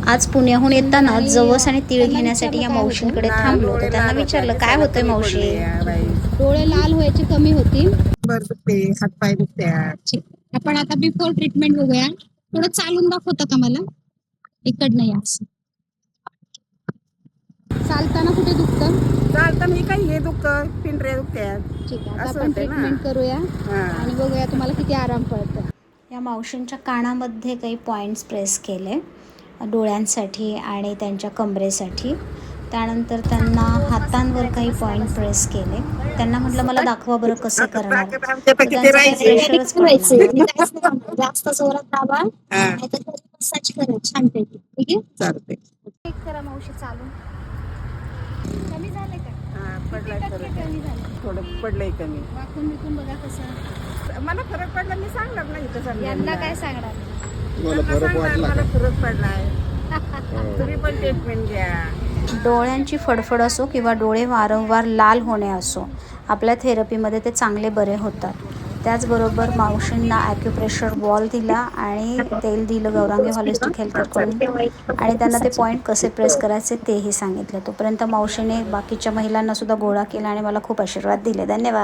आज पुण्याहून येताना जवस आणि तीळ घेण्यासाठी या मावशींकडे थांबलो, तर त्यांना विचारलं काय होतंय मावशी. डोळे लाल व्हायचे कमी होतील. हातपाय दुखतात. आपण आता बिफोर ट्रीटमेंट बघूया. थोडं चालून दाखवता का मला? इकडनं या. चालताना कुठे दुखतं? चालताना काही हे दुखतं, पिंढऱ्या दुखतात. ठीक आहे, आता असं आपण होतंय ना. ट्रीटमेंट करूया हा. आणि बघूया तुम्हाला किती आराम पडतो. या मावशींच्या कानामध्ये काही पॉईंट्स प्रेस केले डोळ्यांसाठी आणि त्यांच्या कमरेसाठी. त्यानंतर त्यांना हातांवर काही पॉईंट प्रेस केले. त्यांना म्हटलं मला दाखवा बरं कसे करणार. तर त्यांचं काही प्रेशरच पडलं. जास्त जोरात दाबा आणि मसाज करा छानपैकी. ठीक आहे, चालते. चेक करा मावशी चालून. कमी झाले का? पडलाय टक्के कमी झाले? थोडं पडलंय कमी. वाकून विकून बघा कसं. मला फरक पडला मी सांगणार नाही तसं. यांना काय सांगणार? मला फरक पडलाय. तुम्ही पण ट्रीटमेंट घ्या. डोळ्यांची फडफड असो किंवा डोळे वारंवार लाल होणे असो, आपल्या थेरपीमध्ये ते चांगले बरे होतात. त्याचबरोबर मावशींना ॲक्युप्रेशर बॉल दिला आणि तेल दिलं गौरांगी हॉलिस्टिक हेल्थकडून आणि त्यांना ते पॉईंट कसे प्रेस करायचे तेही सांगितलं. तोपर्यंत मावशीने बाकीच्या महिलांना सुद्धा गोळा केला आणि मला खूप आशीर्वाद दिले. धन्यवाद.